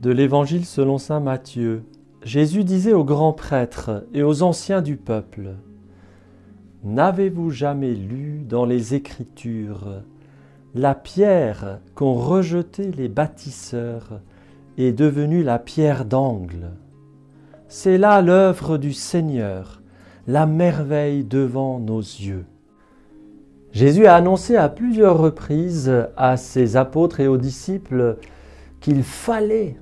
De l'Évangile selon saint Matthieu. Jésus disait aux grands prêtres et aux anciens du peuple : « N'avez-vous jamais lu dans les Écritures la pierre qu'ont rejetée les bâtisseurs est devenue la pierre d'angle ? C'est là l'œuvre du Seigneur, la merveille devant nos yeux. » Jésus a annoncé à plusieurs reprises à ses apôtres et aux disciples qu'il fallait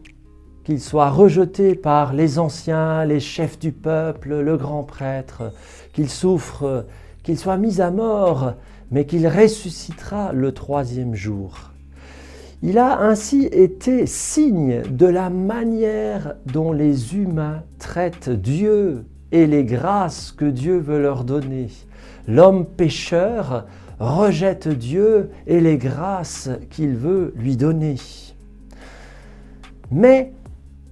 qu'il soit rejeté par les anciens, les chefs du peuple, le grand prêtre, qu'il souffre, qu'il soit mis à mort, mais qu'il ressuscitera le troisième jour. Il a ainsi été signe de la manière dont les humains traitent Dieu et les grâces que Dieu veut leur donner. L'homme pécheur rejette Dieu et les grâces qu'il veut lui donner. Mais,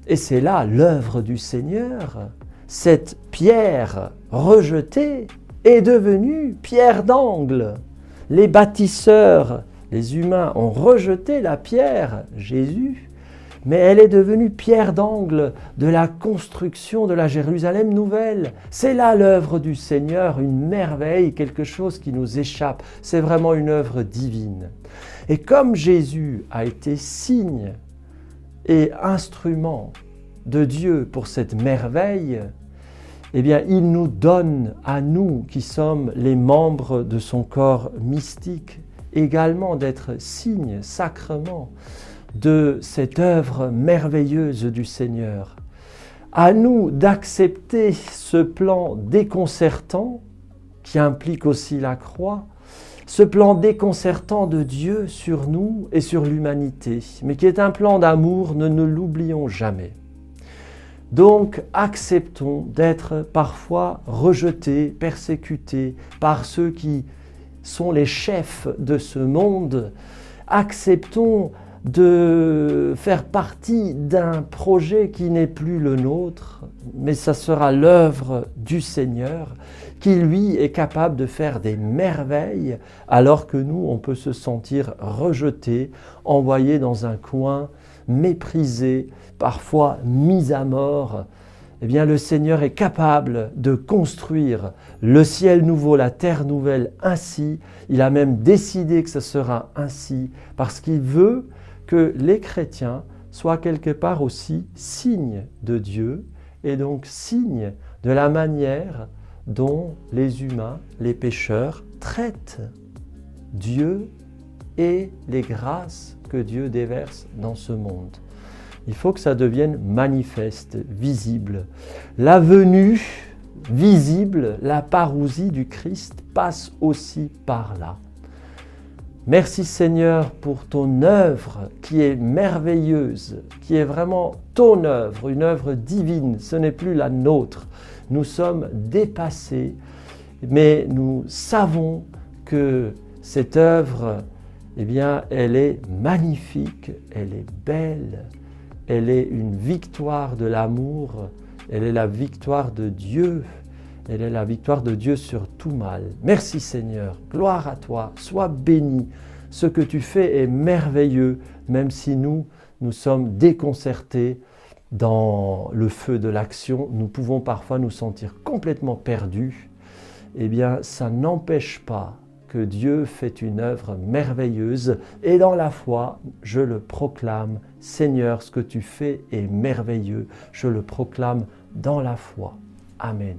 et c'est là l'œuvre du Seigneur, cette pierre rejetée est devenue pierre d'angle. Les bâtisseurs, les humains, ont rejeté la pierre, Jésus, mais elle est devenue pierre d'angle de la construction de la Jérusalem nouvelle. C'est là l'œuvre du Seigneur, une merveille, quelque chose qui nous échappe. C'est vraiment une œuvre divine. Et comme Jésus a été signe et instrument de Dieu pour cette merveille, eh bien, il nous donne à nous qui sommes les membres de son corps mystique également d'être signes, sacrements de cette œuvre merveilleuse du Seigneur. À nous d'accepter ce plan déconcertant qui implique aussi la croix, ce plan déconcertant de Dieu sur nous et sur l'humanité, mais qui est un plan d'amour, ne l'oublions jamais. Donc, acceptons d'être parfois rejetés, persécutés par ceux qui sont les chefs de ce monde. Acceptons de faire partie d'un projet qui n'est plus le nôtre, mais ça sera l'œuvre du Seigneur, qui lui est capable de faire des merveilles, alors que nous, on peut se sentir rejetés, envoyés dans un coin, méprisés, parfois mis à mort. Eh bien, le Seigneur est capable de construire le ciel nouveau, la terre nouvelle ainsi. Il a même décidé que ce sera ainsi, parce qu'il veut que les chrétiens soient quelque part aussi signes de Dieu, et donc signes de la manière dont les humains, les pécheurs, traitent Dieu et les grâces que Dieu déverse dans ce monde. Il faut que ça devienne manifeste, visible. La venue visible, la parousie du Christ passe aussi par là. Merci Seigneur pour ton œuvre qui est merveilleuse, qui est vraiment ton œuvre, une œuvre divine, ce n'est plus la nôtre. Nous sommes dépassés, mais nous savons que cette œuvre, eh bien, elle est magnifique, elle est belle, elle est une victoire de l'amour, elle est la victoire de Dieu. Elle est la victoire de Dieu sur tout mal. Merci Seigneur, gloire à toi, sois béni. Ce que tu fais est merveilleux, même si nous sommes déconcertés dans le feu de l'action. Nous pouvons parfois nous sentir complètement perdus. Eh bien, ça n'empêche pas que Dieu fait une œuvre merveilleuse. Et dans la foi, je le proclame. Seigneur, ce que tu fais est merveilleux. Je le proclame dans la foi. Amen.